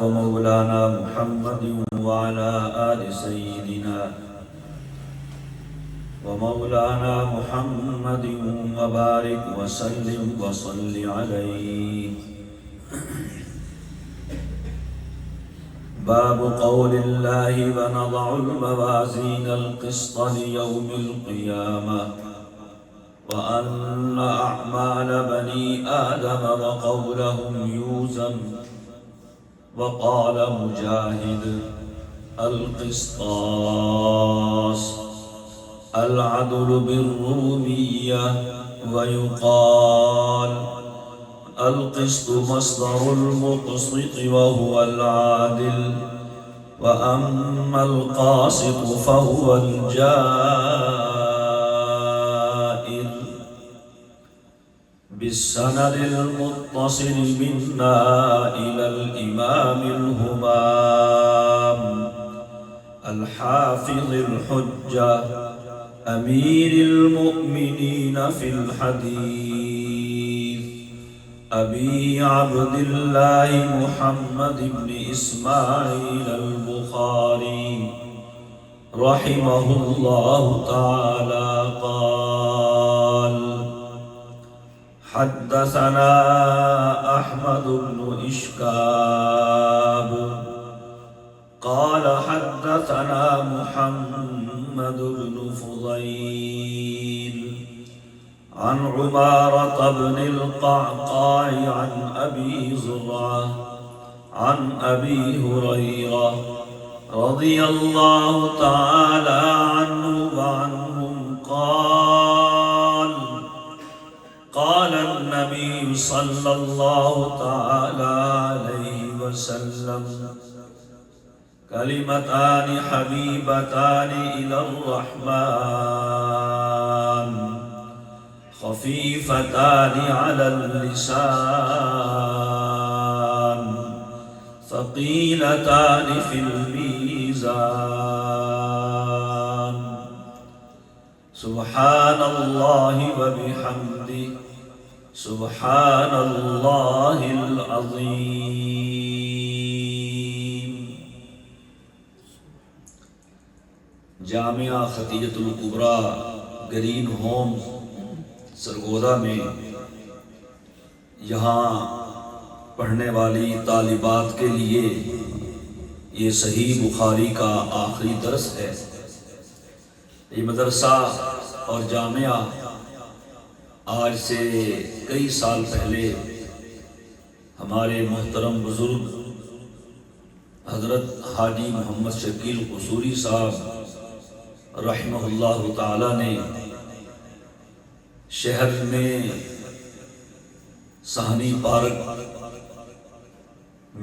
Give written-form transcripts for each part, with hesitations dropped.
ومولانا محمد وعلى آل سيدنا ومولانا محمد وبارك وسلم وصل عليه. باب قول الله ونضع الموازين القسط ليوم القيامة وأن أعمال بني آدم وقولهم يوزن. وقال مجاهد القسطاس العدل بالرومية. ويقال القسط مصدر المقسط وهو العادل، وأما القاسط فهو الجائر. بالسند المتصل منا إلى الإمام الهمام الحافظ الحجة أمير المؤمنين في الحديث أبي عبد الله محمد بن إسماعيل البخاري رحمه الله تعالى قال: حدثنا أحمد بن إشكاب قال حدثنا محمد بن فضيل عن عمارة بن القعقاع عن أبي زرعة عن أبي هريرة رضي الله تعالى عنه وعنهم قال: قال النبي صلى الله تعالى عليه وسلم: كلمتان حبيبتان إلى الرحمن خفيفتان على اللسان ثقيلتان في الميزان. سبحان الله وبحمده سبحان الله العظيم. جامعہ ختیجۃ الکبریٰ گرین ہوم سرگودا میں یہاں پڑھنے والی طالبات کے لیے یہ صحیح بخاری کا آخری درس ہے. یہ مدرسہ اور جامعہ آج سے کئی سال پہلے ہمارے محترم بزرگ حضرت حاجی محمد شکیل قصوری صاحب رحمہ اللہ تعالی نے شہر میں صحنی پارک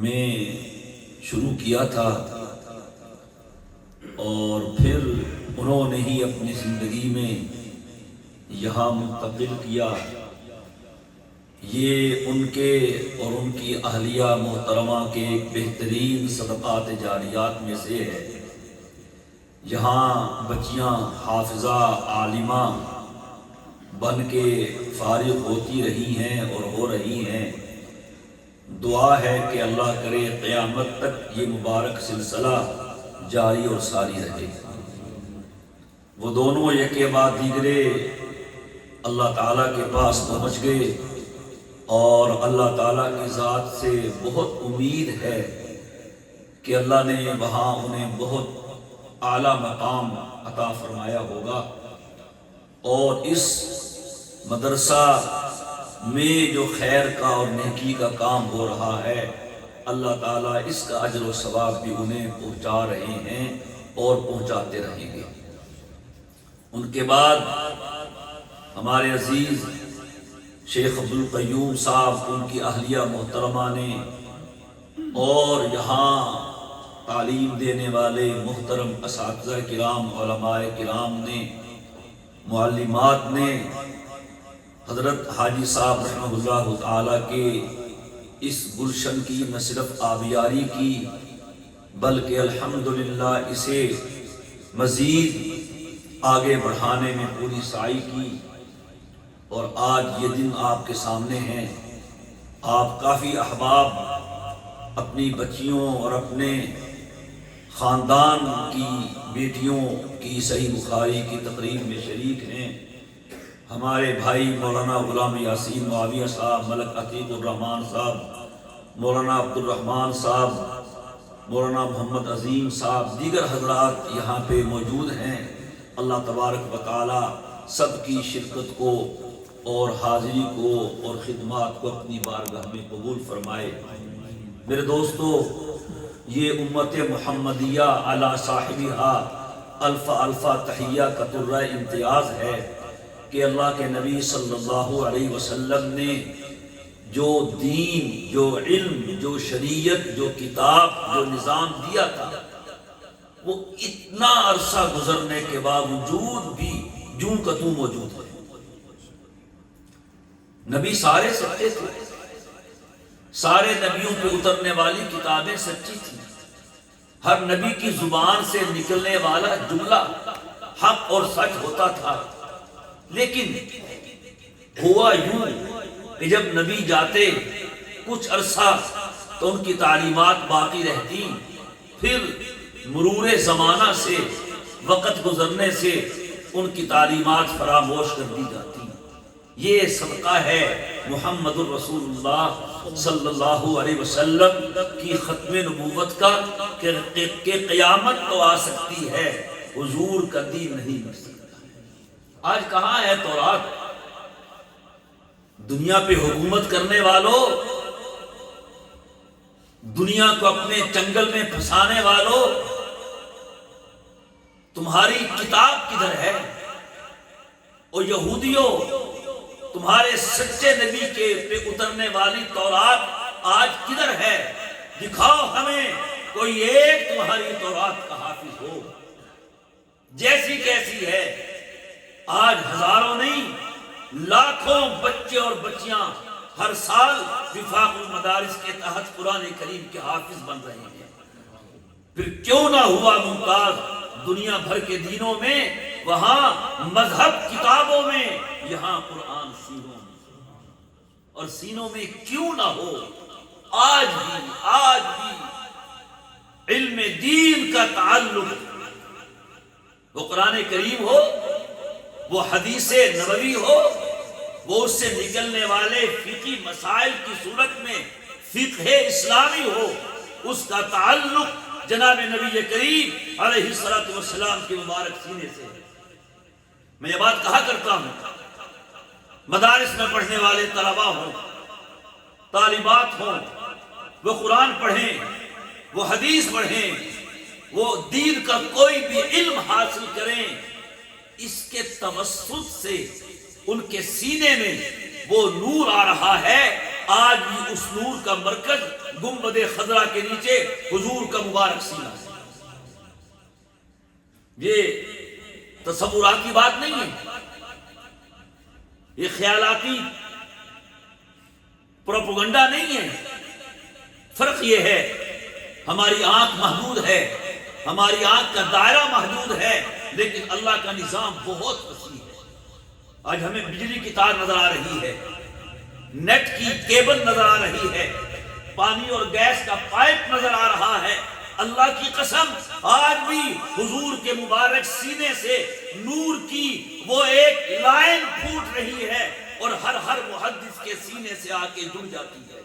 میں شروع کیا تھا اور پھر انہوں نے ہی اپنی زندگی میں یہاں منتقل کیا. یہ ان کے اور ان کی اہلیہ محترمہ کے ایک بہترین صدقات جاریات میں سے ہے. یہاں بچیاں حافظہ عالمہ بن کے فارغ ہوتی رہی ہیں اور ہو رہی ہیں. دعا ہے کہ اللہ کرے قیامت تک یہ مبارک سلسلہ جاری اور ساری رہے. وہ دونوں یک کے بعد دیگرے اللہ تعالیٰ کے پاس پہنچ گئے اور اللہ تعالیٰ کی ذات سے بہت امید ہے کہ اللہ نے وہاں انہیں بہت اعلیٰ مقام عطا فرمایا ہوگا. اور اس مدرسہ میں جو خیر کا اور نیکی کا کام ہو رہا ہے اللہ تعالیٰ اس کا اجر و ثواب بھی انہیں پہنچا رہے ہیں اور پہنچاتے رہیں گے. ان کے بعد ہمارے عزیز شیخ عبدالقیوم صاحب ان کی اہلیہ محترمہ نے اور یہاں تعلیم دینے والے محترم اساتذہ کرام علماء کرام نے معلمات نے حضرت حاجی صاحب رحمہ اللہ تعالیٰ کے اس گلشن کی نہ صرف آبیاری کی بلکہ الحمدللہ اسے مزید آگے بڑھانے میں پوری سعی کی. اور آج یہ دن آپ کے سامنے ہیں. آپ کافی احباب اپنی بچیوں اور اپنے خاندان کی بیٹیوں کی صحیح بخاری کی تقریب میں شریک ہیں۔ ہمارے بھائی مولانا غلام یاسین معاویہ صاحب، ملک عتیق الرحمان صاحب، مولانا عبد الرحمان صاحب، مولانا محمد عظیم صاحب، دیگر حضرات یہاں پہ موجود ہیں۔ اللہ تبارک و تعالی سب کی شرکت کو اور حاضری کو اور خدمات کو اپنی بارگاہ میں قبول فرمائے۔ میرے دوستو، یہ امت محمدیہ علی صاحبہا الف الف تحیہ کا طرہ امتیاز ہے کہ اللہ کے نبی صلی اللہ علیہ وسلم نے جو دین، جو علم، جو شریعت، جو کتاب، جو نظام دیا تھا، وہ اتنا عرصہ گزرنے کے باوجود بھی جوں کا توں موجود ہے۔ نبی سارے سچے تھے، سارے نبیوں پہ اترنے والی کتابیں سچی تھیں، ہر نبی کی زبان سے نکلنے والا جملہ حق اور سچ ہوتا تھا، لیکن ہوا یوں کہ جب نبی جاتے کچھ عرصہ تو ان کی تعلیمات باقی رہتی، پھر مرور زمانہ سے، وقت گزرنے سے ان کی تعلیمات فراموش کر دی جاتی۔ یہ صدقہ ہے محمد الرسول اللہ صلی اللہ علیہ وسلم کی ختم نبوت کا کہ قیامت تو آ سکتی ہے، حضور کا دین نہیں بن سکتا۔ آج کہاں ہے تورات؟ دنیا پہ حکومت کرنے والوں، دنیا کو اپنے چنگل میں پھنسانے والوں، تمہاری کتاب کدھر ہے؟ اور یہودیوں، تمہارے سچے نبی کے پہ اترنے والی تورات آج کدھر ہے؟ دکھاؤ ہمیں کوئی ایک تمہاری تورات کا حافظ ہو۔ جیسی کیسی ہے، آج ہزاروں نہیں لاکھوں بچے اور بچیاں ہر سال وفاق المدارس کے تحت قرآن کریم کے حافظ بن رہے ہیں۔ پھر کیوں نہ ہوا ممتاز دنیا بھر کے دینوں میں، وہاں مذہب کتابوں میں، یہاں قرآن سینوں میں، اور سینوں میں کیوں نہ ہو؟ آج بھی علم دین کا تعلق، وہ قرآن کریم ہو، وہ حدیث نبوی ہو، وہ اس سے نکلنے والے فقہی مسائل کی صورت میں فقہ اسلامی ہو، اس کا تعلق جناب نبی کریم علیہ الصلوۃ والسلام کے مبارک سینے سے ہے۔ میں یہ بات کہا کرتا ہوں، مدارس میں پڑھنے والے طلباء ہوں، طالبات ہوں، وہ قرآن پڑھیں، وہ حدیث پڑھیں، وہ دین کا کوئی بھی علم حاصل کریں، اس کے توسط سے ان کے سینے میں وہ نور آ رہا ہے۔ آج بھی اس نور کا مرکز گنبد خضرا کے نیچے حضور کا مبارک سینہ ہے۔ یہ تصوراتی بات نہیں ہے، یہ خیالاتی پروپیگنڈا نہیں ہے۔ فرق یہ ہے، ہماری آنکھ محدود ہے، ہماری آنکھ کا دائرہ محدود ہے، لیکن اللہ کا نظام بہت وسیع ہے۔ آج ہمیں بجلی کی تار نظر آ رہی ہے، نیٹ کی کیبل نظر آ رہی ہے، پانی اور گیس کا پائپ نظر آ رہا ہے۔ اللہ کی قسم، آج بھی حضور کے مبارک سینے سے نور کی وہ ایک لائن پھوٹ رہی ہے اور ہر محدث کے سینے سے آ کے جڑ جاتی ہے۔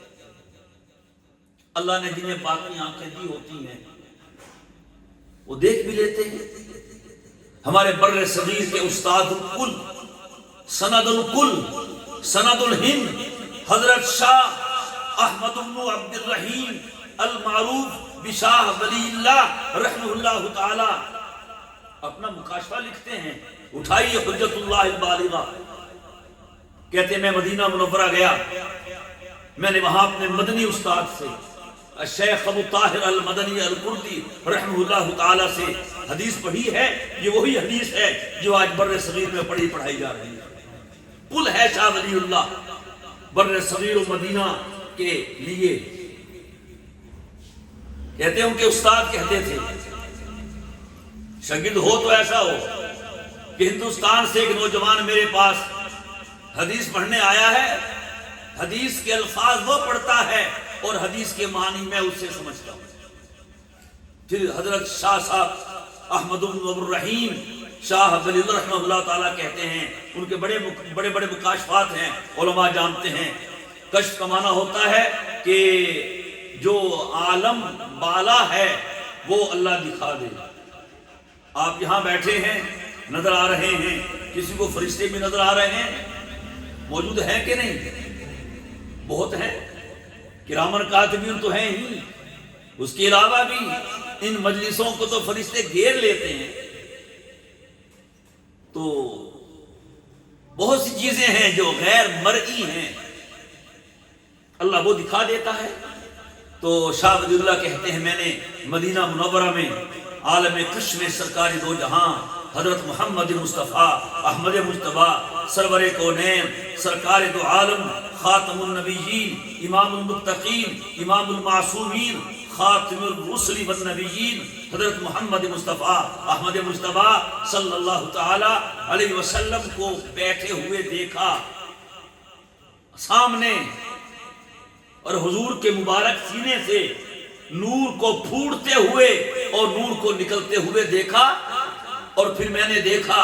اللہ نے جنہیں باقی آنکھیں دی ہوتی ہیں وہ دیکھ بھی لیتے ہیں۔ ہمارے بر صغیر کے استاد الکل، سند الکل، سند الہند، حضرت شاہ احمد بن عبد الرحیم المعروف بشاہ ولی اللہ رحمہ اللہ تعالی اپنا مکاشفہ لکھتے ہیں، اٹھائیے حجت اللہ البالغہ۔ کہتے ہیں میں مدینہ منورہ گیا، میں نے وہاں اپنے مدنی استاد سے الشیخ ابو طاہر المدنی الکردی رحمہ اللہ تعالی سے حدیث پڑھی ہے۔ یہ وہی حدیث ہے جو آج بر صغیر میں پڑھائی جا رہی ہے۔ قل ہے شاہ ولی اللہ بر صغیر و مدینہ کے لیے۔ کہتے ہیں ان کے استاد کہتے تھے شاگرد ہو تو ایسا ہو کہ ہندوستان سے ایک نوجوان میرے پاس حدیث پڑھنے آیا ہے، حدیث کے الفاظ وہ پڑھتا ہے اور حدیث کے معنی میں اسے سمجھتا ہوں۔ پھر حضرت شاہ صاحب احمد بن عبدالرحیم شاہ ولی اللہ رحمہ اللہ تعالیٰ کہتے ہیں، ان کے بڑے بڑے مکاشفات ہیں، علماء جانتے ہیں۔ کشف کا معنی ہوتا ہے کہ جو عالم بالا ہے وہ اللہ دکھا دے۔ آپ یہاں بیٹھے ہیں، نظر آ رہے ہیں، کسی کو فرشتے بھی نظر آ رہے ہیں، موجود ہیں کہ نہیں؟ بہت ہیں، کرامن کاتبین تو ہیں ہی، اس کے علاوہ بھی ان مجلسوں کو تو فرشتے گھیر لیتے ہیں۔ تو بہت سی چیزیں ہیں جو غیر مرئی ہیں، اللہ وہ دکھا دیتا ہے۔ تو شاہ ولی اللہ کہتے ہیں میں نے مدینہ منورہ میں عالم کش میں سرکار دو جہاں حضرت محمد مصطفیٰ احمد مجتبیٰ سرور کونین سرکار دو عالم خاتم النبیین امام المتقین امام المعصومین خاتم الرسل والنبیین حضرت محمد مصطفیٰ احمد مجتبیٰ صلی اللہ تعالی علیہ وسلم کو بیٹھے ہوئے دیکھا سامنے، اور حضور کے مبارک سینے سے نور کو پھوٹتے ہوئے اور نور کو نکلتے ہوئے دیکھا، اور پھر میں نے دیکھا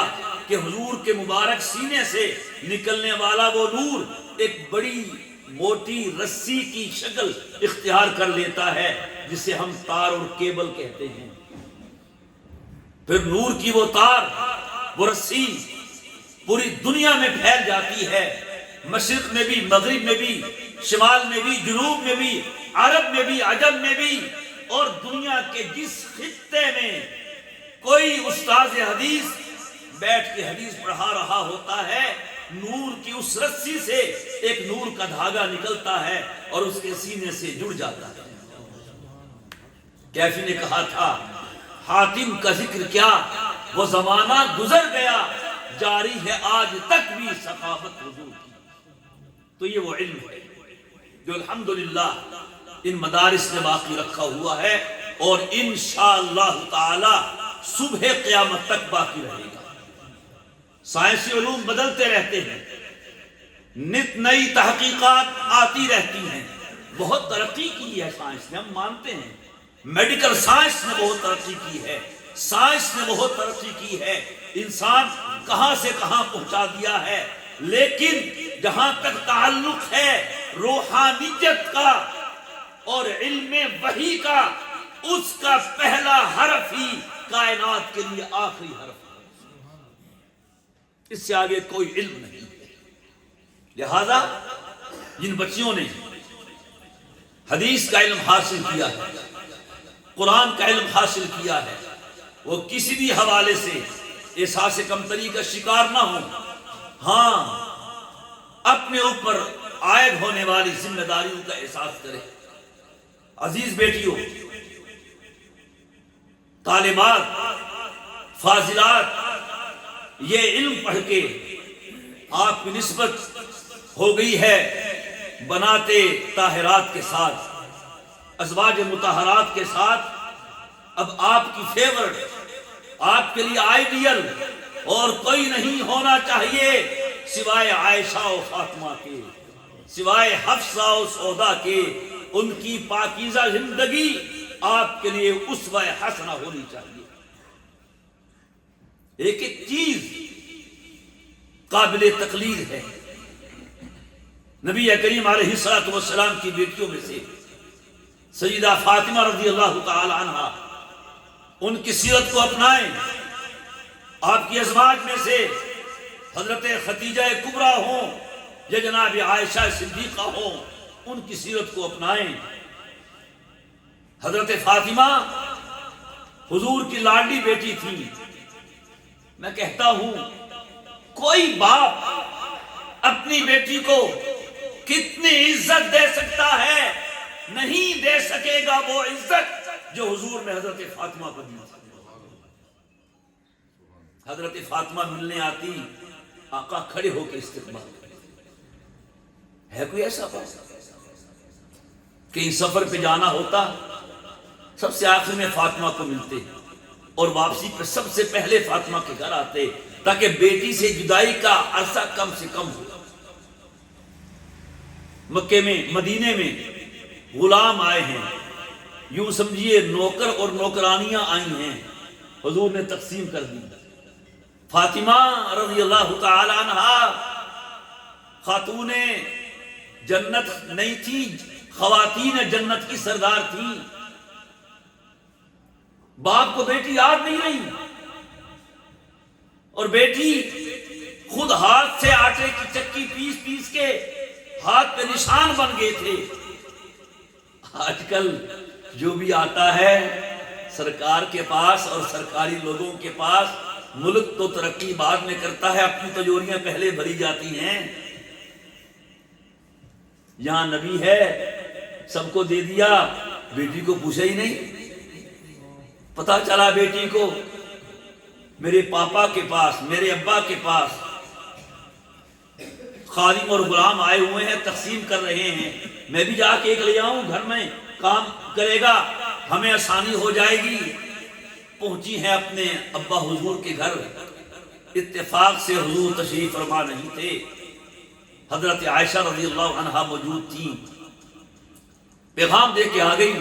کہ حضور کے مبارک سینے سے نکلنے والا وہ نور ایک بڑی موٹی رسی کی شکل اختیار کر لیتا ہے جسے ہم تار اور کیبل کہتے ہیں۔ پھر نور کی وہ تار، وہ رسی پوری دنیا میں پھیل جاتی ہے، مشرق میں بھی، مغرب میں بھی، شمال میں بھی، جنوب میں بھی، عرب میں بھی، عجم میں بھی، اور دنیا کے جس خطے میں کوئی استاذ حدیث بیٹھ کے حدیث پڑھا رہا ہوتا ہے، نور کی اس رسی سے ایک نور کا دھاگا نکلتا ہے اور اس کے سینے سے جڑ جاتا ہے۔ کیفی نے کہا تھا حاتم کا ذکر کیا، وہ زمانہ گزر گیا، جاری ہے آج تک بھی ثقافت حضور کی۔ تو یہ وہ علم ہے جو الحمدللہ ان مدارس نے باقی رکھا ہوا ہے، اور انشاءاللہ تعالی صبح قیامت تک باقی رہے گا۔ سائنسی علوم بدلتے رہتے ہیں، نت نئی تحقیقات آتی رہتی ہیں، بہت ترقی کی ہے سائنس نے، ہم مانتے ہیں، میڈیکل سائنس نے بہت ترقی کی ہے، سائنس نے بہت ترقی کی ہے، انسان کہاں سے کہاں پہنچا دیا ہے، لیکن جہاں تک تعلق ہے روحانیت کا اور علم وحی کا، اس کا پہلا حرف ہی کائنات کے لیے آخری حرف ہے، اس سے آگے کوئی علم نہیں ہے۔ لہذا جن بچیوں نے حدیث کا علم حاصل کیا ہے، قرآن کا علم حاصل کیا ہے، وہ کسی بھی حوالے سے احساس کمتری کا شکار نہ ہو، ہاں اپنے اوپر عائد ہونے والی ذمہ داریوں کا احساس کرے۔ عزیز بیٹیوں، طالبات، فاضلات، یہ علم پڑھ کے آپ کی نسبت ہو گئی ہے بناتے طاہرات کے ساتھ، ازواج مطہرات کے ساتھ۔ اب آپ کی فیورٹ، آپ کے لیے آئیڈیل اور کوئی نہیں ہونا چاہیے سوائے عائشہ و فاطمہ کے، سوائے حفصہ و سودا کے۔ ان کی پاکیزہ زندگی آپ کے لیے اسوہ حسنہ ہونی چاہیے۔ ایک ایک چیز قابل تقلید ہے۔ نبی کریم علیہ السلام کی بیٹیوں میں سے سیدہ فاطمہ رضی اللہ تعالی عنہا، ان کی سیرت کو اپنائیں۔ آپ کی ازواج میں سے حضرت خدیجہ کبریٰ ہوں یا جناب عائشہ صدیقہ ہوں، ان کی سیرت کو اپنائیں۔ حضرت فاطمہ حضور کی لاڈلی بیٹی تھی۔ میں کہتا ہوں کوئی باپ اپنی بیٹی کو کتنی عزت دے سکتا ہے، نہیں دے سکے گا وہ عزت جو حضور نے حضرت فاطمہ کو دی۔ حضرت فاطمہ ملنے آتی، آقا کھڑے ہو کے استقبال کرتے۔ ہے کوئی ایسا بات؟ کہیں سفر پہ جانا ہوتا، سب سے آخر میں فاطمہ کو ملتے، اور واپسی پہ سب سے پہلے فاطمہ کے گھر آتے تاکہ بیٹی سے جدائی کا عرصہ کم سے کم ہو۔ مکے میں، مدینے میں غلام آئے ہیں، یوں سمجھیے نوکر اور نوکرانیاں آئی ہیں، حضور نے تقسیم کر دی۔ فاطمہ رضی اللہ تعالی عنہا خاتون جنت نہیں تھی، خواتین جنت کی سردار تھی۔ باپ کو بیٹی یاد نہیں رہی، اور بیٹی خود ہاتھ سے آٹے کی چکی پیس پیس کے ہاتھ پہ نشان بن گئے تھے۔ آج کل جو بھی آتا ہے سرکار کے پاس اور سرکاری لوگوں کے پاس، ملک تو ترقی بعد میں کرتا ہے، اپنی تجوریاں پہلے بھری جاتی ہیں۔ یہاں نبی ہے، سب کو دے دیا، بیٹی کو پوچھا ہی نہیں۔ پتا چلا بیٹی کو میرے پاپا کے پاس، میرے ابا کے پاس خادم اور غلام آئے ہوئے ہیں، تقسیم کر رہے ہیں، میں بھی جا کے ایک لے آؤں، گھر میں کام کرے گا، ہمیں آسانی ہو جائے گی۔ پہنچی ہیں اپنے ابا حضور کے گھر، اتفاق سے حضور تشریف فرما نہیں تھے، حضرت عائشہ رضی اللہ عنہا موجود تھیں۔ پیغام دے کے آ گئی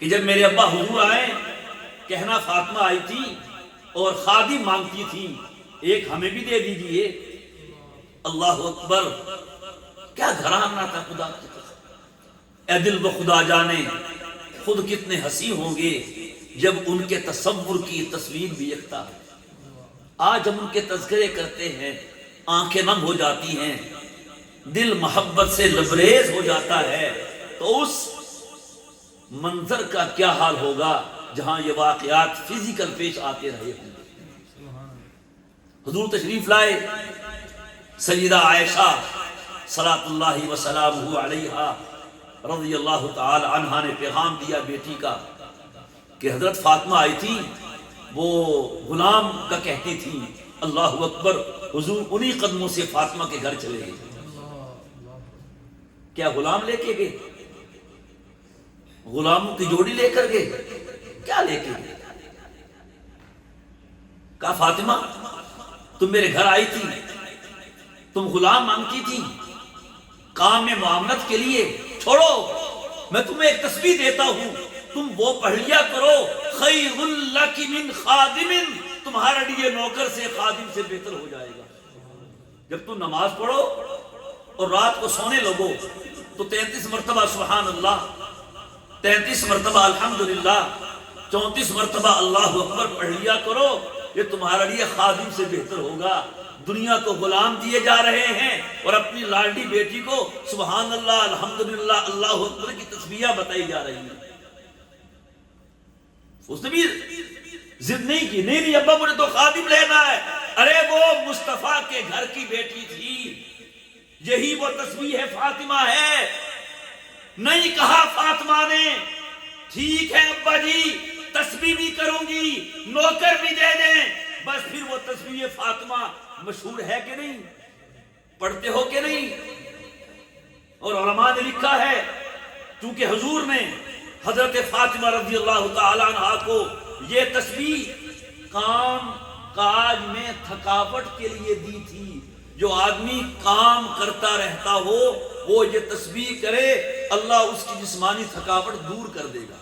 کہ جب میرے ابا حضور آئے، کہنا فاطمہ آئی تھی اور خادم مانگتی تھی، ایک ہمیں بھی دے دیجئے۔ اللہ اکبر، کیا گھرانہ تھا خدا کی قسم۔ اے دل و خدا جانے خود کتنے حسین ہوں گے جب ان کے تصور کی تصویر بھی یکتا ہے۔ آج ہم ان کے تذکرے کرتے ہیں، آنکھیں نم ہو جاتی ہیں، دل محبت سے لبریز ہو جاتا ہے، تو اس منظر کا کیا حال ہوگا جہاں یہ واقعات فزیکل پیش آتے رہے ہوں گے۔ حضور تشریف لائے، سیدہ عائشہ صلاۃ اللہ وسلامہ علیہا رضی اللہ تعالی عنہا نے پیغام دیا بیٹی کا کہ حضرت فاطمہ آئی تھی، وہ غلام کا کہتی تھی۔ اللہ اکبر، حضور انہی قدموں سے فاطمہ کے گھر چلے گئے۔ کیا غلام لے کے گئے؟ غلاموں کی جوڑی لے کر گئے؟ کیا لے کے گئے؟ کہا فاطمہ تم میرے گھر آئی تھی، تم غلام مانگتی تھی، کام میں معاملت کے لیے چھوڑو، میں تمہیں ایک تسبیح دیتا ہوں، تم وہ پڑھ لیا کرو، خیر لک من خادم، تمہارا لیے نوکر سے خادم سے بہتر ہو جائے گا۔ جب تم نماز پڑھو اور رات کو سونے لگو تو 33 مرتبہ سبحان اللہ، 33 مرتبہ الحمدللہ، 34 مرتبہ اللہ اکبر پڑھ لیا کرو، یہ تمہارا لیے خادم سے بہتر ہوگا۔ دنیا کو غلام دیے جا رہے ہیں اور اپنی لاڈلی بیٹی کو سبحان اللہ الحمدللہ اللہ اکبر کی تسبیحیں بتائی جا رہی ہیں۔ اس نے بھی ضد نہیں کی، نہیں ابا مجھے تو خادم لینا ہے۔ ارے وہ مصطفیٰ کے گھر کی بیٹی تھی، یہی وہ تسبیح ہے، فاطمہ ہے۔ نہیں کہا فاطمہ نے ٹھیک ہے ابا جی تسبیح بھی کروں گی، نوکر بھی دے دیں، بس پھر وہ تسبیح فاطمہ مشہور ہے کہ نہیں، پڑھتے ہو کہ نہیں؟ اور علماء نے لکھا ہے چونکہ حضور نے حضرت فاطمہ رضی اللہ تعالی عنہا کو یہ تسبیح کام کاج میں تھکاوٹ کے لیے دی تھی۔ جو آدمی کام کرتا رہتا ہو وہ یہ تسبیح کرے، اللہ اس کی جسمانی تھکاوٹ دور کر دے گا۔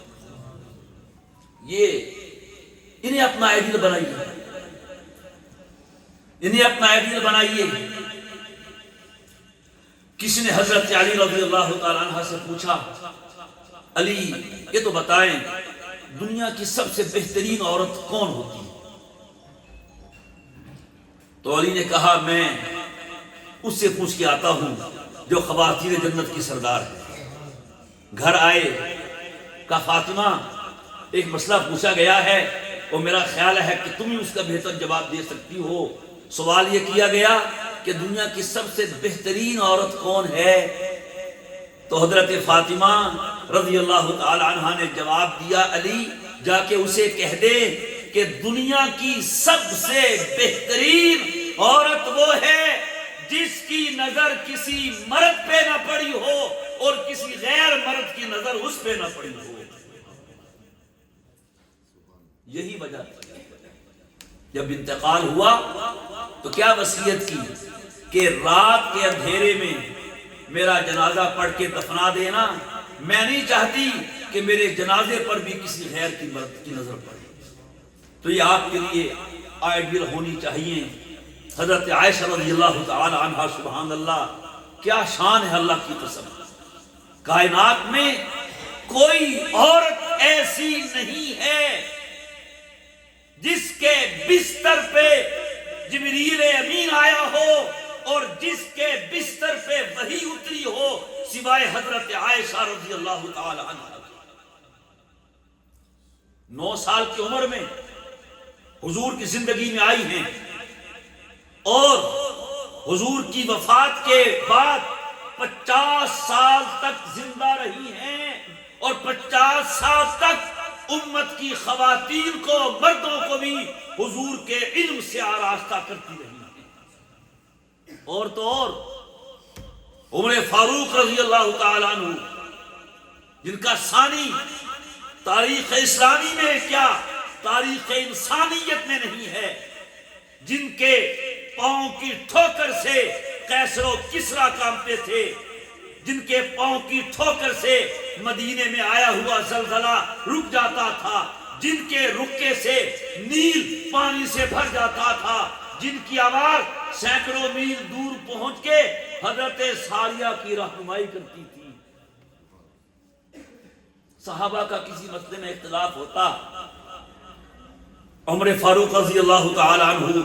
یہ انہیں اپنا آئیڈیل بنائیے، انہیں اپنا آئیڈیل بنائیے۔ کسی نے حضرت علی رضی اللہ تعالیٰ عنہ سے پوچھا، علی یہ تو بتائیں دنیا کی سب سے بہترین عورت کون ہوتی ہے؟ تو علی نے کہا میں اس سے پوچھ کے آتا ہوں جو خواتین جنت کی سردار ہے۔ گھر آئے، کہا فاطمہ ایک مسئلہ پوچھا گیا ہے اور میرا خیال ہے کہ تم ہی اس کا بہتر جواب دے سکتی ہو۔ سوال یہ کیا گیا کہ دنیا کی سب سے بہترین عورت کون ہے؟ تو حضرت فاطمہ رضی اللہ تعالی عنہ نے جواب دیا، علی جا کے اسے کہہ دے کہ دنیا کی سب سے بہترین عورت وہ ہے جس کی نظر کسی مرد پہ نہ پڑی ہو اور کسی غیر مرد کی نظر اس پہ نہ پڑی ہو۔ یہی وجہ جب انتقال ہوا تو کیا وصیت کی کہ رات کے اندھیرے میں میرا جنازہ پڑھ کے دفنا دینا، میں نہیں چاہتی کہ میرے جنازے پر بھی کسی غیر کی مرد کی نظر پڑے۔ تو یہ آپ کے لیے آئیڈیل ہونی چاہیے۔ حضرت عائشہ رضی اللہ تعالی عنہا، سبحان اللہ، کیا شان ہے اللہ کی قسم، کائنات میں کوئی عورت ایسی نہیں ہے جس کے بستر پہ جبریل امین آیا ہو اور جس کے بستر پہ وحی اتری ہو سوائے حضرت عائشہ رضی اللہ تعالی عنہا۔ 9 سال کی عمر میں حضور کی زندگی میں آئی ہیں اور حضور کی وفات کے بعد 50 سال تک زندہ رہی ہیں اور 50 سال تک امت کی خواتین کو، مردوں کو بھی حضور کے علم سے آراستہ کرتی رہی ہیں۔ اور تو اور عمر فاروق رضی اللہ تعالیٰ عنہ، جن کا ثانی تاریخ اسلامی میں کیا تاریخ انسانیت میں نہیں ہے، جن کے پاؤں کی ٹھوکر سے قیصر و کسریٰ کانپتے تھے، جن کے پاؤں کی ٹھوکر سے مدینے میں آیا ہوا زلزلہ رک جاتا تھا، جن کے رکے سے نیل پانی سے بھر جاتا تھا، جن کی آواز سینکڑوں میل دور پہنچ کے حضرت ساریہ کی رہنمائی کرتی تھی۔ صحابہ کا کسی مسئلے میں اختلاف ہوتا، عمر فاروق رضی اللہ تعالی عنہ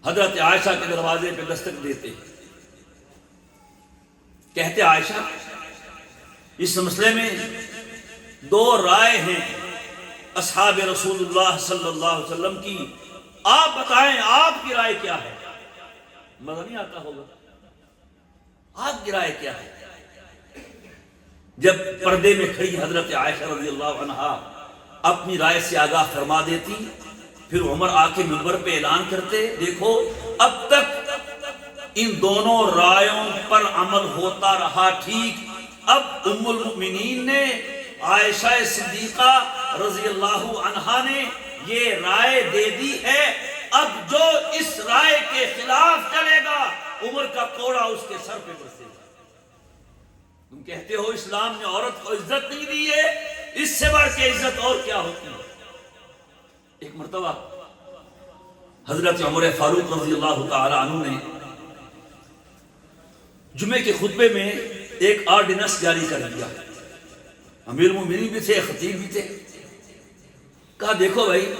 حضرت عائشہ کے دروازے پہ دستک دیتے، کہتے عائشہ اس مسئلے میں 2 رائے ہیں اصحاب رسول اللہ صلی اللہ علیہ وسلم کی، آپ بتائیں آپ کی رائے کیا ہے؟ مزہ نہیں آتا ہوگا، آپ کی رائے کیا ہے؟ جب پردے میں کھڑی حضرت عائشہ رضی اللہ عنہا اپنی رائے سے آگاہ فرما دیتی، پھر عمر آ کے منبر پہ اعلان کرتے، دیکھو اب تک ان دونوں رائوں پر عمل ہوتا رہا، ٹھیک اب ام المؤمنین نے، عائشہ صدیقہ رضی اللہ عنہا نے یہ رائے دے دی ہے، اب جو اس رائے کے خلاف چلے گا عمر کا کوڑا اس کے سر پہ برسے گا۔ تم کہتے ہو اسلام نے عورت کو عزت نہیں دی ہے، اس سے بڑھ کے عزت اور کیا ہوتی ہے؟ ایک مرتبہ حضرت عمر فاروق رضی اللہ تعالی عنہ نے جمعے کے خطبے میں ایک آرڈیننس جاری کر دیا، امیر المومنین بھی تھے، خطیب بھی تھے، کہا دیکھو بھائی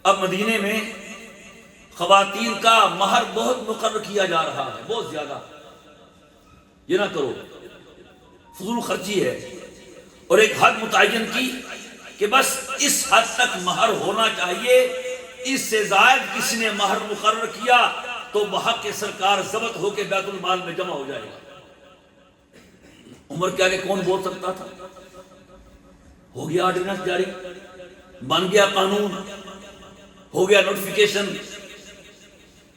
اب مدینے میں خواتین کا مہر بہت مقرر کیا جا رہا ہے، بہت زیادہ، یہ نہ کرو، فضول خرچی ہے، اور ایک حد متعین کی کہ بس اس حد تک مہر ہونا چاہیے، اس سے زائد کسی نے مہر مقرر کیا تو بحق کے سرکار ضبط ہو کے بیت المال میں جمع ہو جائے گا۔ عمر کے آگے کون بول سکتا تھا؟ ہو گیا آرڈیننس جاری، بن گیا قانون، ہو گیا نوٹیفیکیشن،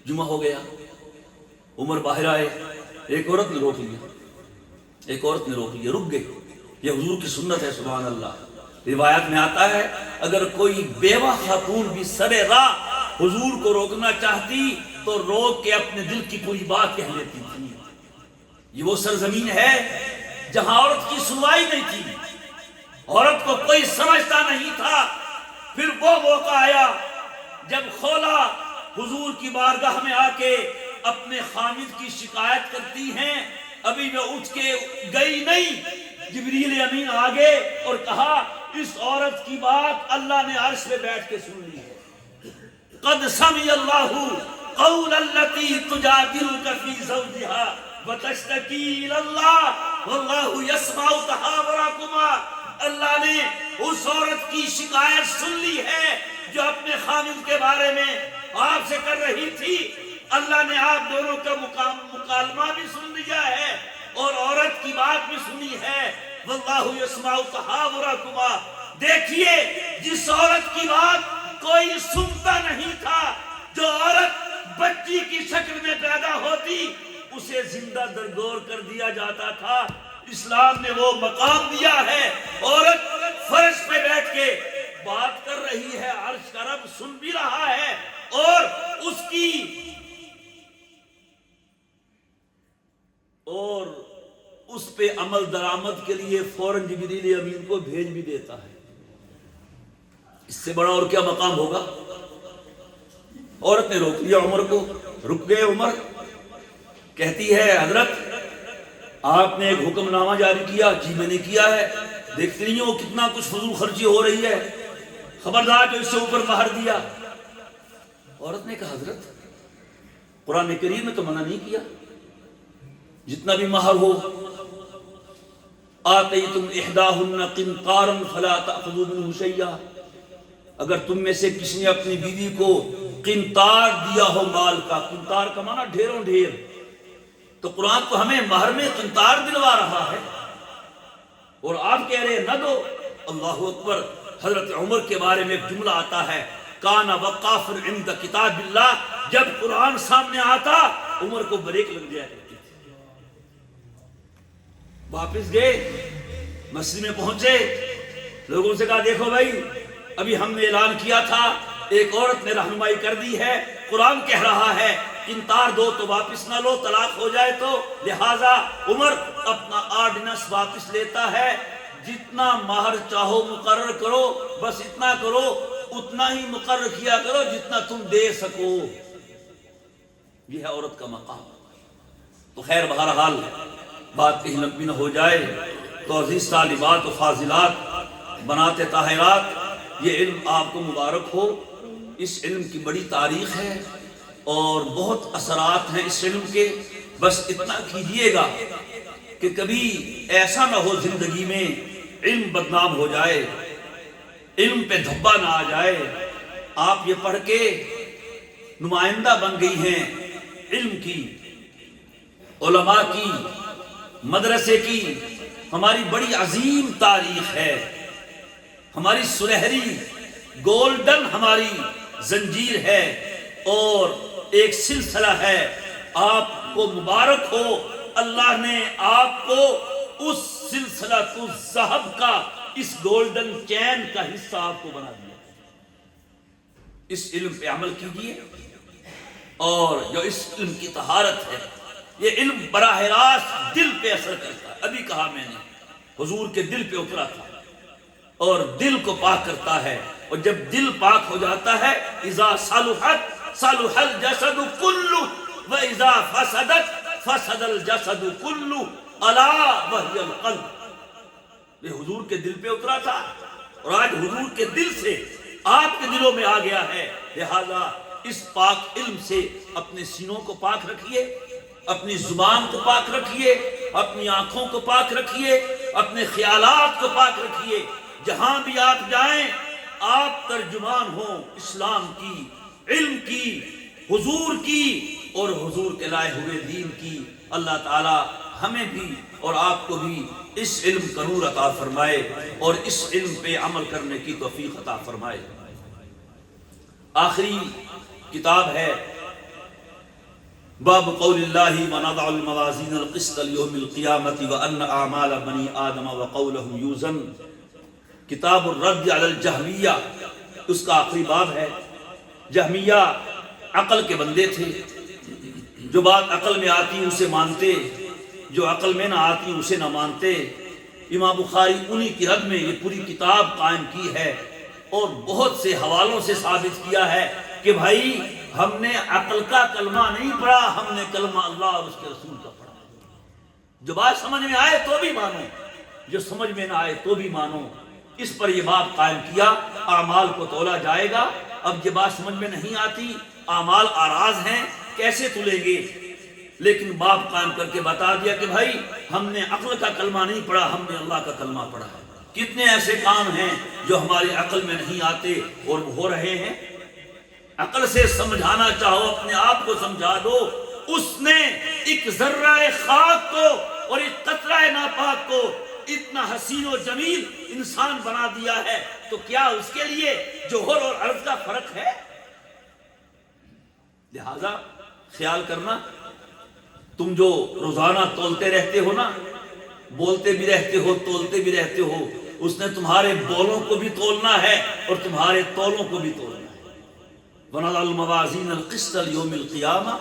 جمعہ ہو گیا، عمر باہر آئے، ایک عورت نے روک لیا، ایک عورت نے روک لیا، رک گئے، یہ حضور کی سنت ہے، سبحان اللہ۔ روایت میں آتا ہے اگر کوئی بیوہ خاتون بھی سر راہ حضور کو روکنا چاہتی تو روک کے اپنے دل کی پوری بات کہہ لیتی تھی۔ یہ وہ سرزمین ہے جہاں عورت کی سنوائی نہیں تھی، عورت کو کوئی سمجھتا نہیں تھا۔ پھر وہ موقع آیا جب خولا حضور کی بارگاہ میں آ کے اپنے خامد کی شکایت کرتی ہیں، ابھی میں اٹھ کے گئی نہیں، جبریل امین آگے اور کہا اس عورت کی بات اللہ نے عرش پہ بیٹھ کے سن لی ہے۔ قد سمع اللہ قول التی تجادلک فی زوجہا وتشتکی الی اللہ واللہ یسمع تحاورکما، اللہ نے اس عورت کی شکایت سن لی ہے جو اپنے خامد کے بارے میں آپ سے کر رہی تھی، اللہ نے آپ دونوں کا مکالمہ بھی سن لیا ہے اور عورت کی بات بھی سنی ہے، واللہ یسمع تحاورکما۔ دیکھیے جس عورت کی بات کوئی سنتا نہیں تھا، جو عورت بچی کی شکل میں پیدا ہوتی اسے زندہ درگور کر دیا جاتا تھا، اسلام نے وہ مقام دیا ہے، عورت فرش پہ بیٹھ کے بات کر رہی ہے، عرش کا رب سن بھی رہا ہے اور اس پہ عمل درآمد کے لیے فوراً جبریل امین کو بھیج بھی دیتا ہے۔ اس سے بڑا اور کیا مقام ہوگا؟ عورت نے روک لیا عمر کو، رک گئے عمر، کہتی ہے حضرت آپ نے ایک حکم نامہ جاری کیا؟ جی میں نے کیا ہے، دیکھتے نہیں ہو کتنا کچھ فضول خرچی ہو رہی ہے، خبردار جو اس سے اوپر مہر دیا۔ عورت نے کہا حضرت قرآن کریم میں تو منع نہیں کیا، جتنا بھی مہر ہو، آتیتم احداہن قنطارا فلا تأخذوا منہ شیئا، اگر تم میں سے کسی نے اپنی بیوی کو قنطار دیا ہو مال کا، قنطار کا معنی ڈھیروں ڈھیر، تو قرآن تو ہمیں مہر میں قنطار دلوا رہا ہے اور آپ کہہ رہے نہ دو۔ اللہ اکبر۔ حضرت عمر کے بارے میں ایک جملہ آتا ہے، کانا وقافا عند کتاب اللہ، جب قرآن سامنے آتا عمر کو بریک لگ جایا کرتی تھی۔ واپس گئے، مسجد میں پہنچے، لوگوں سے کہا دیکھو بھائی ابھی ہم نے اعلان کیا تھا، ایک عورت نے رہنمائی کر دی ہے، قرآن کہہ رہا ہے قنطار دو تو واپس نہ لو، طلاق ہو جائے تو، لہٰذا عمر اپنا آرڈیننس واپس لیتا ہے، جتنا مہر چاہو مقرر کرو، بس اتنا کرو، اتنا ہی مقرر کیا کرو جتنا تم دے سکو۔ یہ ہے عورت کا مقام۔ تو خیر بہرحال بات کہیں لمبی نہ ہو جائے تو عزیز طالبات و فاضلات، بنات طاہرات، یہ علم آپ کو مبارک ہو۔ اس علم کی بڑی تاریخ ہے اور بہت اثرات ہیں اس علم کے، بس اتنا کیجئے گا کہ کبھی ایسا نہ ہو زندگی میں علم بدنام ہو جائے، علم پہ دھبا نہ آ جائے۔ آپ یہ پڑھ کے نمائندہ بن گئی ہیں علم کی، علماء کی، مدرسے کی۔ ہماری بڑی عظیم تاریخ ہے، ہماری سنہری گولڈن ہماری زنجیر ہے اور ایک سلسلہ ہے۔ آپ کو مبارک ہو، اللہ نے آپ کو اس سلسلہ تو ذہب کا، اس گولڈن چین کا حصہ آپ کو بنا دیا۔ اس علم پہ عمل کیجئے، اور جو اس علم کی طہارت ہے، یہ علم براہ راست دل پہ اثر کرتا ہے۔ ابھی کہا میں نے حضور کے دل پہ اترا تھا اور دل کو پاک کرتا ہے، اور جب دل پاک ہو جاتا ہے، اذا صلحت صلح الجسد کلہ واذا فسدت فسد الجسد کلہ الا وہی القلب۔ یہ حضور کے دل پہ اترا تھا اور آج حضور کے دل سے آپ کے دلوں میں آ گیا ہے۔ لہذا اس پاک علم سے اپنے سینوں کو پاک رکھیے، اپنی زبان کو پاک رکھیے، اپنی آنکھوں کو پاک رکھیے، اپنے خیالات کو پاک رکھیے۔ جہاں بھی آپ جائیں آپ ترجمان ہوں اسلام کی، علم کی، حضور کی اور حضور کے لائے ہوئے دین کی۔ اللہ تعالی ہمیں بھی اور آپ کو بھی اس علم کا نور عطا فرمائے اور اس علم پہ عمل کرنے کی توفیق عطا فرمائے۔ آخری کتاب ہے باب قول اللہ ونضع الموازین القسط لیوم القیامۃ وان اعمال بنی آدم وقولهم یوزن، کتاب الرد علی الجہمیہ، اس کا آخری باب ہے۔ جہمیہ عقل کے بندے تھے، جو بات عقل میں آتی اسے مانتے، جو عقل میں نہ آتی اسے نہ مانتے۔ امام بخاری انہی کی رد میں یہ پوری کتاب قائم کی ہے اور بہت سے حوالوں سے ثابت کیا ہے کہ بھائی ہم نے عقل کا کلمہ نہیں پڑھا، ہم نے کلمہ اللہ اور اس کے رسول کا پڑھا۔ جو بات سمجھ میں آئے تو بھی مانو، جو سمجھ میں نہ آئے تو بھی مانو۔ اس پر یہ باب قائم کیا، اعمال کو تولا جائے گا۔ اب یہ بات سمجھ میں نہیں آتی، اعمال آراز ہیں، کیسے تلیں گے؟ لیکن باب قائم کر کے بتا دیا کہ بھائی ہم نے عقل کا کلمہ نہیں پڑھا، ہم نے اللہ کا کلمہ پڑھا ہے۔ کتنے ایسے کام ہیں جو ہماری عقل میں نہیں آتے اور ہو رہے ہیں۔ عقل سے سمجھانا چاہو، اپنے آپ کو سمجھا دو۔ اس نے ایک ذرہ خاک کو اور ایک قطرہ ناپاک کو اتنا حسین و جمیل انسان بنا دیا ہے، تو کیا اس کے لیے جوہر اور عرض کا فرق ہے؟ لہذا خیال کرنا، تم جو روزانہ تولتے رہتے ہو نا، بولتے بھی رہتے ہو، تولتے بھی رہتے ہو، اس نے تمہارے بولوں کو بھی تولنا ہے اور تمہارے تولوں کو بھی تولنا ہے۔ وَنَضَعُ الْمَوَازِينَ الْقِسْطَ لِيَوْمِ الْقِيَامَةِ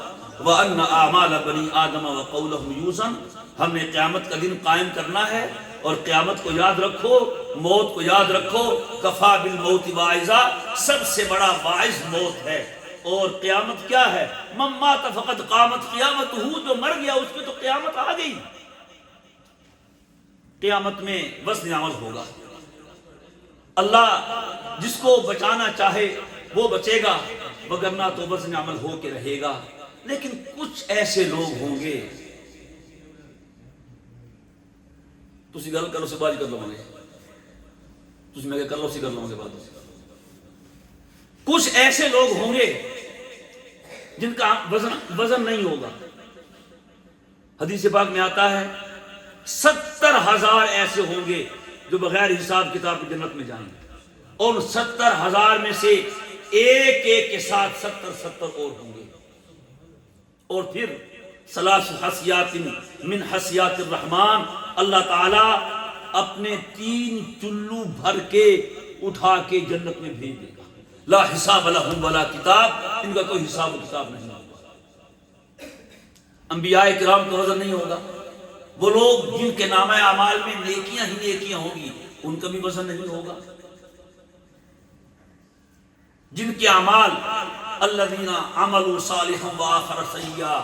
وَأَنَّ أَعْمَالَ بَنِي آدَمَ وَقَوْلَهُمْ يُوزَنُ۔ ہم نے قیامت کا دن قائم کرنا ہے، اور قیامت کو یاد رکھو، موت کو یاد رکھو، کفا بالموت واعظا، سب سے بڑا واعظ موت ہے۔ اور قیامت کیا ہے؟ من مات فقد قامت قیامتہ، جو مر گیا اس کی تو قیامت آ گئی۔ قیامت میں وزن عمل ہوگا، اللہ جس کو بچانا چاہے وہ بچے گا، وگرنہ تو وزن عمل ہو کے رہے گا۔ لیکن کچھ ایسے لوگ ہوں گے، تسی گل کرو سے بات کر لو گے، تسی میں کر لو سی کر لو گے بات۔ کچھ ایسے لوگ ہوں گے جن کا وزن نہیں ہوگا۔ حدیث پاک میں آتا ہے 70,000 ایسے ہوں گے جو بغیر حساب کتاب کی جنت میں جائیں گے، اور 70,000 میں سے ایک ایک کے ساتھ 70 اور ہوں گے۔ اور پھر ثلاث حسیات من حسیات الرحمن، اللہ تعالی اپنے 3 چلو بھر کے اٹھا کے جنت میں بھیج دے گا۔ لا حساب لہم ولا کتاب، ان کا کوئی حساب و کتاب نہیں ہوگا۔ انبیاء کرام کا وزن نہیں ہوگا۔ وہ لوگ جن کے نامہ اعمال میں نیکیاں ہی نیکیاں ہوں گی، ان کا بھی وزن نہیں ہوگا۔ جن کے اعمال الذین عملوا صالحا وآخر سیئا،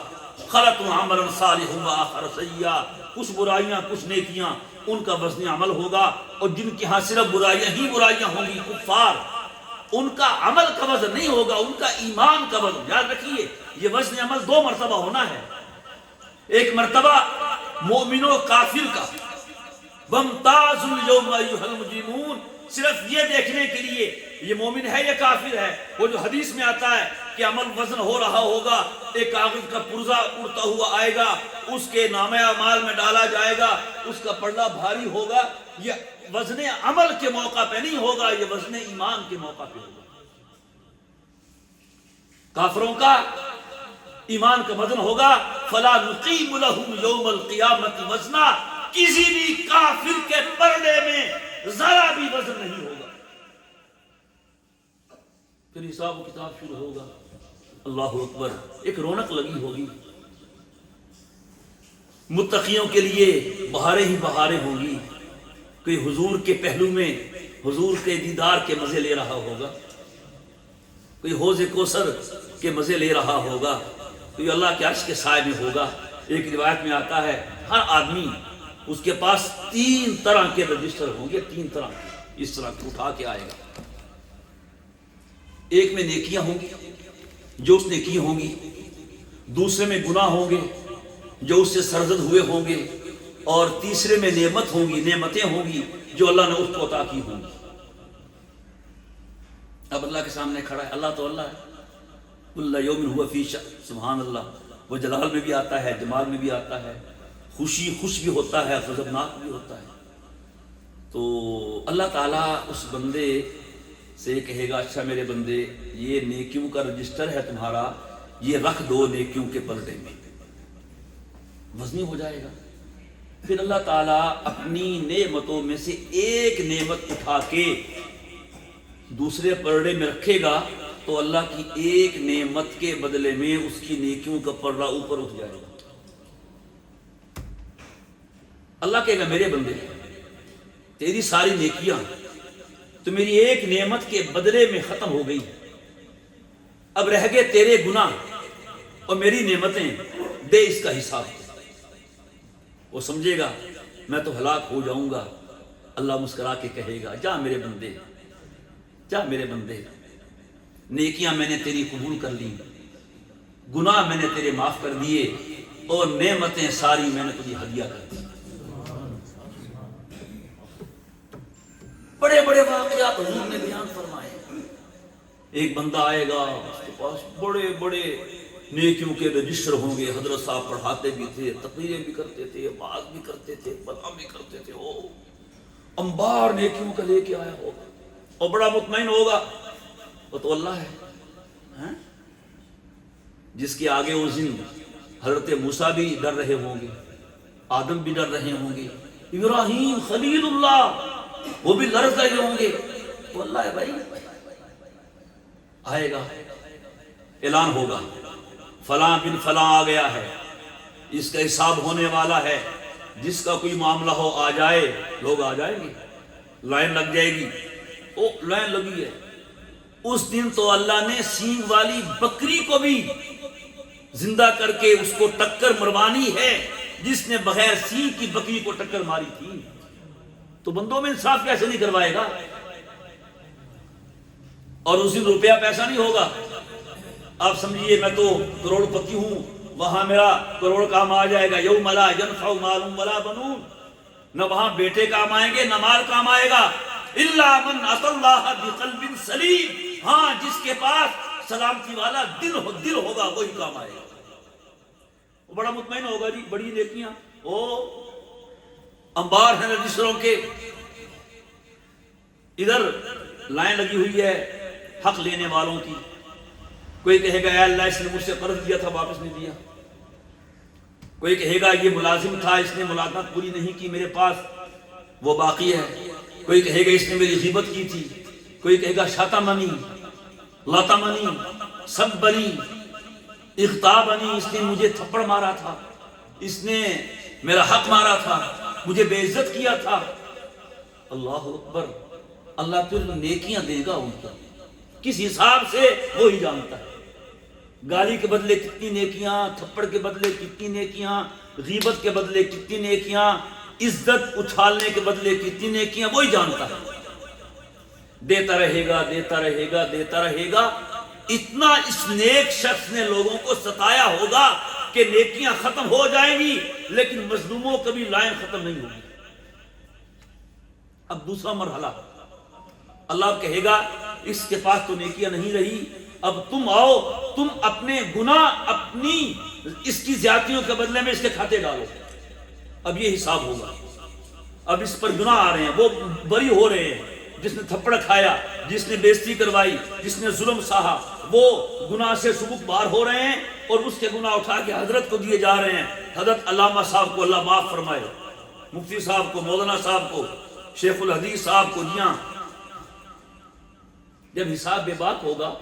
خلطوا عملا صالحا وآخر سیئا، کچھ برائیاں کچھ نیکیاں، ان کا وزن عمل ہوگا۔ اور جن کے ہاں صرف برائیاں ہی برائیاں ہوں گی، کفار، ان کا عمل کا وزن نہیں ہوگا، ان کا ایمان کا وزن۔ یاد رکھیے یہ وزن عمل 2 مرتبہ ہونا ہے۔ ایک مرتبہ مومن و کافر کا، وَامْتَازُوا الْيَوْمَ أَيُّهَا الْمُجْرِمُونَ، صرف یہ دیکھنے کے لیے یہ مومن ہے یا کافر ہے۔ وہ جو حدیث میں آتا ہے کہ عمل وزن ہو رہا ہوگا، ایک کاغذ کا پرزہ اڑتا ہوا آئے گا، اس کے نامہ اعمال میں ڈالا جائے گا، اس کا پلڑا بھاری ہوگا۔ یہ وزن عمل کے موقع پہ نہیں ہوگا، یہ وزن ایمان کے موقع پہ ہوگا۔ کافروں کا ایمان کا وزن ہوگا، فَلَا نُقِيمُ لَهُمْ يَوْمَ الْقِيَامَةِ وَزْنًا، کسی بھی کافر کے پردے میں ذرا بھی وزن نہیں ہوگا۔ پھر حساب و کتاب شروع ہوگا۔ اللہ اکبر، ایک رونق لگی ہوگی، متقیوں کے لیے بہاریں ہی بہاریں ہوں گی۔ کوئی حضور کے پہلو میں حضور کے دیدار کے مزے لے رہا ہوگا، کوئی حوض کوثر کے مزے لے رہا ہوگا، کوئی اللہ کے عرش کے سائے میں ہوگا۔ ایک روایت میں آتا ہے ہر آدمی اس کے پاس 3 طرح کے رجسٹر ہوں گے، 3 طرح کے، اس طرح کے اٹھا کے آئے گا۔ ایک میں نیکیاں ہوں گی جو اس نے کی ہوں گی، دوسرے میں گناہ ہوں گے جو اس سے سرزد ہوئے ہوں گے، اور تیسرے میں نعمت ہوں گی، نعمتیں ہوں گی جو اللہ نے اس کو عطا کی ہوں گی۔ اب اللہ کے سامنے کھڑا ہے، اللہ تو اللہ ہے، کل یوم ہوا فی شأن، سبحان اللہ۔ وہ جلال میں بھی آتا ہے، جمال میں بھی آتا ہے، خوش بھی ہوتا ہے، غضبناک بھی ہوتا ہے۔ تو اللہ تعالیٰ اس بندے سے کہے گا، اچھا میرے بندے، یہ نیکیوں کا رجسٹر ہے تمہارا، یہ رکھ دو نیکیوں کے پردے میں، وزنی ہو جائے گا۔ پھر اللہ تعالیٰ اپنی نعمتوں میں سے ایک نعمت اٹھا کے دوسرے پردے میں رکھے گا، تو اللہ کی ایک نعمت کے بدلے میں اس کی نیکیوں کا پردہ اوپر اٹھ جائے گا۔ اللہ کہے گا میرے بندے، تیری ساری نیکیاں تو میری ایک نعمت کے بدلے میں ختم ہو گئی، اب رہ گئے تیرے گناہ اور میری نعمتیں، دے اس کا حساب۔ وہ سمجھے گا میں تو ہلاک ہو جاؤں گا۔ اللہ مسکرا کے کہے گا، جا میرے بندے، جا میرے بندے، نیکیاں میں نے تیری قبول کر لی، گناہ میں نے تیرے معاف کر دیے، اور نعمتیں ساری میں نے تجھے ہدیہ کر دی۔ بڑے بڑے واقعات حضور نے بیان فرمائے۔ ایک بندہ آئے گا، اس کے پاس بڑے بڑے نیکیوں کے رجسٹر ہوں گے، حضرت صاحب پڑھاتے بھی تھے، تقریریں بھی کرتے تھے، وعظ بھی کرتے تھے، بیان بھی کرتے تھے، وہ انبار نیکیوں کا لے کے آیا ہوگا اور بڑا مطمئن ہوگا، وہ تو اللہ ہے، جس کے آگے اس دن حضرت موسیٰ بھی ڈر رہے ہوں گے، آدم بھی ڈر رہے ہوں گے، ابراہیم خلیل اللہ وہ بھی لرز رہے ہوں گے، تو اللہ ہے بھائی۔ آئے گا، اعلان ہوگا، فلاں بن فلاں آ گیا ہے، اس کا حساب ہونے والا ہے، جس کا کوئی معاملہ ہو آ جائے، لوگ آ جائیں گے، لائن لگ جائے گی، او لائن لگی ہے۔ اس دن تو اللہ نے سینگ والی بکری کو بھی زندہ کر کے اس کو ٹکر مروانی ہے جس نے بغیر سینگ کی بکری کو ٹکر ماری تھی۔ تو بندوں میں انصاف کیسے نہیں کروائے گا؟ اور اس دن روپیہ پیسہ نہیں ہوگا۔ آپ سمجھیے میں تو کروڑ پتی ہوں، وہاں میرا کروڑ کام آ جائے گا۔ یوم لا ینفع مال ولا بنون، نہ وہاں بیٹے کام آئیں گے نہ مال کام آئے گا، الا من اتى اللہ بقلب سلیم، ہاں جس کے پاس سلامتی والا دل ہوگا وہی کام آئے گا۔ وہ بڑا مطمئن ہوگا جی، بڑی نیکیاں او انبار ہیں رجسٹروں کے، ادھر لائن لگی ہوئی ہے حق لینے والوں کی۔ کوئی کہے گا اے اللہ اس نے مجھ سے قرض دیا تھا واپس نہیں دیا، کوئی کہے گا یہ ملازم تھا اس نے ملاقات پوری نہیں کی میرے پاس وہ باقی ہے، کوئی کہے گا اس نے میری غیبت کی تھی، کوئی کہے گا شتمنی لطمنی سبنی اغتابنی، اس نے مجھے تھپڑ مارا تھا، اس نے میرا حق مارا تھا، مجھے بے عزت کیا تھا۔ اللہ اکبر، اللہ پھر نیکیاں دے گا ان کو کس حساب سے وہی جانتا ہے۔ گالی کے بدلے کتنی نیکیاں، تھپڑ کے بدلے کتنی نیکیاں، غیبت کے بدلے کتنی نیکیاں، عزت اچھالنے کے بدلے کتنی نیکیاں، وہی جانتا ہے۔ دیتا رہے گا دیتا رہے گا دیتا رہے گا، اتنا اس نیک شخص نے لوگوں کو ستایا ہوگا کہ نیکیاں ختم ہو جائیں گی، لیکن مظلوموں کبھی لائن ختم نہیں ہوگی۔ اب دوسرا مرحلہ، اللہ کہے گا اس کے پاس تو نیکیاں نہیں رہی، اب تم آؤ، تم اپنے گناہ اپنی اس کی زیادتیوں کے بدلے میں اس کے کھاتے ڈالو۔ اب یہ حساب ہوگا، اب اس پر گناہ آ رہے ہیں، وہ بری ہو رہے ہیں، جس نے تھپڑ کھایا، جس نے بے عزتی کروائی، جس نے ظلم سہا، وہ گناہ سے سبک بار ہو رہے ہیں اور اس کے گناہ اٹھا کے حضرت کو دیے جا رہے ہیں۔ حضرت علامہ صاحب کو اللہ معاف فرمائے، مفتی صاحب کو، مولانا صاحب کو، شیخ الحدیث صاحب کو، جی ہاں، جب حساب بے باک ہوگا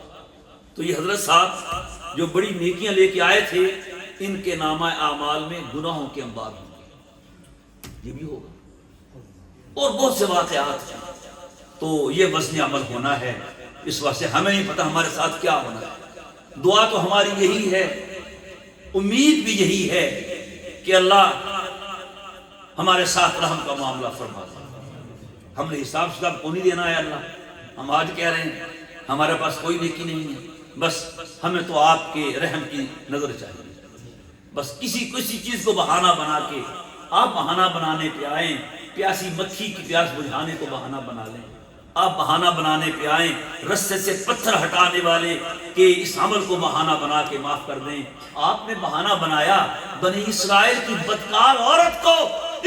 تو یہ حضرت صاحب جو بڑی نیکیاں لے کے آئے تھے، ان کے نامہ اعمال میں گناہوں کے انبار ہوں گے، یہ بھی ہوگا، اور بہت سے واقعات ہیں۔ تو یہ وزن عمل ہونا ہے، اس واسطے ہمیں نہیں پتہ ہمارے ساتھ کیا ہونا ہے۔ دعا تو ہماری یہی ہے، امید بھی یہی ہے کہ اللہ ہمارے ساتھ رحم کا معاملہ فرما دے۔ ہم نے حساب کتاب کو نہیں دینا ہے اللہ، ہم آج کہہ رہے ہیں ہمارے پاس کوئی نیکی نہیں ہے، بس ہمیں تو آپ کے رحم کی نظر چاہیے۔ بس کسی چیز کو بہانہ بنا کے آپ بہانہ بنانے پہ آئیں، پیاسی مکھی کی پیاس بجھانے کو بہانہ بنا لیں، آپ بہانہ بنانے پہ آئیں، رستے سے پتھر ہٹانے والے کہ اس عمل کو بہانہ بنا کے معاف کر دیں۔ آپ نے بہانہ بنایا بنی اسرائیل کی بدکار عورت کو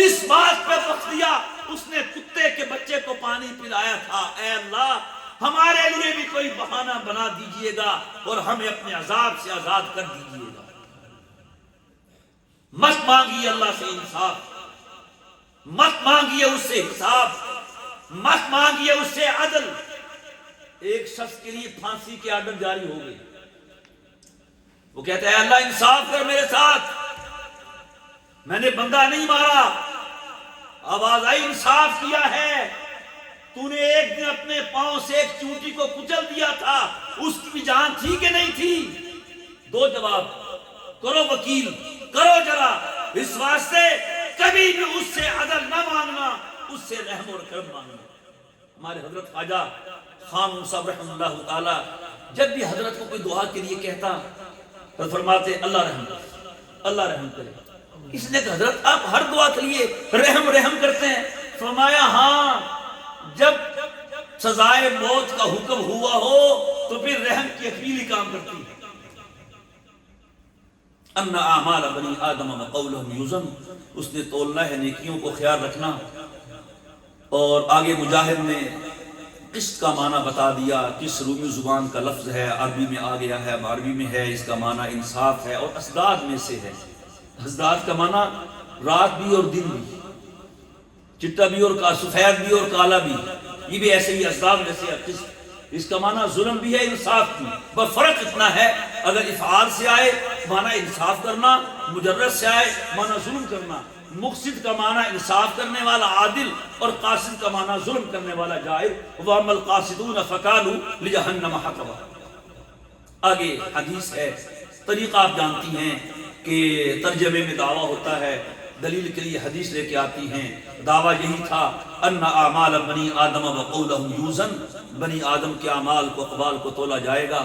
اس بات پہ بخش دیا، اس نے کتے کے بچے کو پانی پلایا تھا۔ اے اللہ ہمارے لیے بھی کوئی بہانہ بنا دیجئے گا اور ہمیں اپنے عذاب سے آزاد کر دیجئے گا۔ مت مانگیے اللہ سے انصاف، مت مانگیے اس سے حساب، مت مانگیے اس سے عدل۔ ایک شخص کے لیے پھانسی کے آرڈر جاری ہو گئے، وہ کہتا ہے اللہ انصاف کر میرے ساتھ، میں نے بندہ نہیں مارا، آواز آئی انصاف کیا ہے، تو نے ایک دن اپنے پاؤں سے ایک چونٹی کو کچل دیا تھا، اس کی بھی جان تھی کہ نہیں تھی؟ دو جواب، کرو وکیل، کرو ذرا، اس واسطے کبھی بھی اس سے عدل نہ مانگنا، اس سے رحم اور کرم مانگنا۔ ہمارے حضرت خواجہ خان صاحب رحمہ اللہ تعالی جب بھی حضرت کو کوئی دعا کے لیے کہتا تو فرماتے اللہ رحم کرے، اللہ رحم کرے۔ اس نے کہا حضرت آپ ہر دعا کے لیے رحم کرتے ہیں؟ فرمایا ہاں، جب سزائے موت کا حکم ہوا ہو تو پھر رحم کی اپیل ہی کام کرتی ہے۔ ان اعمال بنی آدم وقولهم یوزن، اس نے تولنا ہے، نیکیوں کو خیال رکھنا۔ اور آگے مجاہد نے قسط کا معنی بتا دیا، کس رومی زبان کا لفظ ہے، عربی میں آ گیا ہے، عربی میں ہے، اس کا معنی انصاف ہے اور ازداد میں سے ہے۔ ازداد کا معنی رات بھی اور دن بھی، چٹا بھی اور سفید بھی اور کالا بھی، یہ بھی ایسے ہی ازداد میں سے قسط۔ اس کا معنی ظلم بھی ہے، انصاف بھی، بس فرق اتنا ہے، اگر افعال سے آئے معنی انصاف کرنا، مجرد سے آئے معنی ظلم کرنا۔ مقصد کا معنی انصاف کرنے والا عادل، اور قاصد کا معنی ظلم کرنے والا جائر۔ وَأَمَّا الْقَاسِدُونَ فَكَانُوا لِجَهَنَّمَ حَطَبًا۔ آگے حدیث ہے، طریقہ آپ جانتی ہیں کہ ترجمے میں دعویٰ ہوتا ہے، دلیل کے لیے حدیث لے کے آتی ہیں۔ دعویٰ یہی تھا ان اعمال بنی آدم وقولہم یوزن، بنی آدم کے اعمال کو، اقوال کو تولا جائے گا۔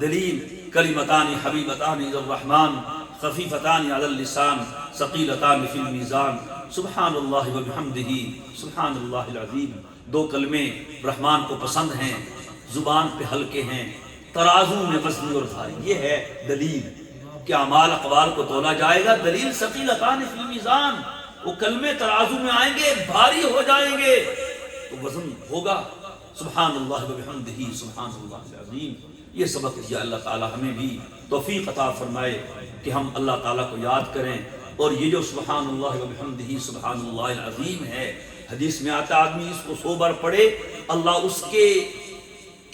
دلیل کلمتان حبیبتان الی الرحمن خفیفتان علی اللسان ثقیلتان فی المیزان سبحان اللہ وبحمدہ سبحان اللہ العظیم۔ دو کلمے رحمان کو پسند ہیں، زبان پہ ہلکے ہیں، ترازو میں وزنی اور بھاری۔ یہ ہے دلیل کہ اعمال اقوال کو تولا جائے گا۔ دلیل ثقیلتان فی المیزان، وہ کلمے ترازو میں آئیں گے، بھاری ہو جائیں گے تو وزن ہوگا۔ سبحان اللہ وبحمدہ سبحان اللہ العظیم۔ یہ سبق دیا اللہ تعالی ہمیں بھی توفیق عطا فرمائے کہ ہم اللہ تعالیٰ کو یاد کریں، اور یہ جو سبحان اللہ وبحمدہ سبحان اللہ العظیم ہے، حدیث میں آتا آدمی اس کو 100 بار پڑھے، اللہ اس کے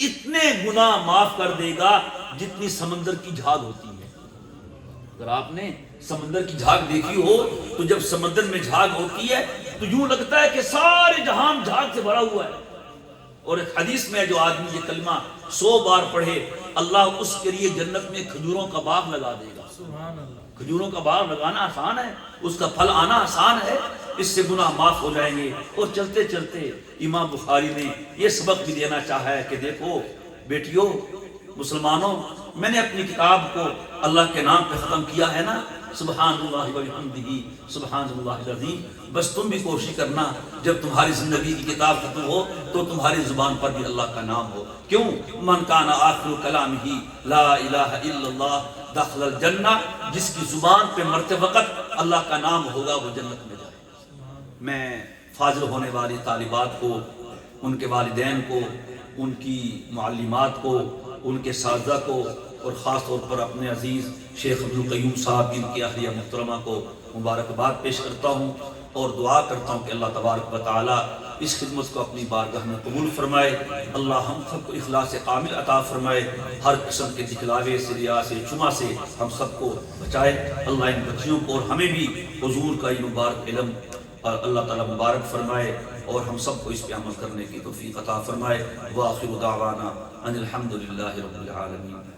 اتنے گناہ معاف کر دے گا جتنی سمندر کی جھاگ ہوتی ہے۔ اگر آپ نے سمندر کی جھاگ دیکھی ہو تو جب سمندر میں جھاگ ہوتی ہے تو یوں لگتا ہے کہ سارے جہان جھاگ سے بھرا ہوا ہے۔ اور ایک حدیث میں جو آدمی یہ کلمہ 100 بار پڑھے، اللہ اس کے لیے جنت میں کھجوروں کا باغ لگا دے گا۔ کھجوروں کا باغ لگانا آسان ہے، اس کا پھل آنا آسان ہے، اس سے گناہ معاف ہو جائیں گے۔ اور چلتے چلتے امام بخاری نے یہ سبق بھی دینا چاہا ہے کہ دیکھو بیٹیوں، مسلمانوں، میں نے اپنی کتاب کو اللہ کے نام پہ ختم کیا ہے نا، سبحان اللہ وبحمدہ سبحان اللہ العظیم۔ بس تم بھی کوشش کرنا جب تمہاری زندگی کی کتاب ختم ہو تو تمہاری زبان پر بھی اللہ کا نام ہو۔ کیوں؟ من کان آخر کلامہ لا الہ الا اللہ دخل الجنہ، جس کی زبان پہ مرتے وقت اللہ کا نام ہوگا وہ جنت میں جائے گا۔ میں فاضل ہونے والی طالبات کو، ان کے والدین کو، ان کی معلمات کو، ان کے اساتذہ کو، اور خاص طور پر اپنے عزیز شیخ عبدالقیوم صاحب ان کی اہلیہ محترمہ کو مبارکباد پیش کرتا ہوں، اور دعا کرتا ہوں کہ اللہ تبارک و تعالی اس خدمت کو اپنی بارگاہ میں قبول فرمائے۔ اللہ ہم سب کو اخلاص کامل عطا فرمائے، ہر قسم کے دکھلاوے سے، ریا سے، چما سے ہم سب کو بچائے۔ اللہ ان بچیوں کو اور ہمیں بھی حضور کا یہ مبارک علم اور اللہ تعالیٰ مبارک فرمائے، اور ہم سب کو اس پہ عمل کرنے کی توفیق عطا فرمائے۔ وآخر دعوانا ان الحمد للہ رب العالمین۔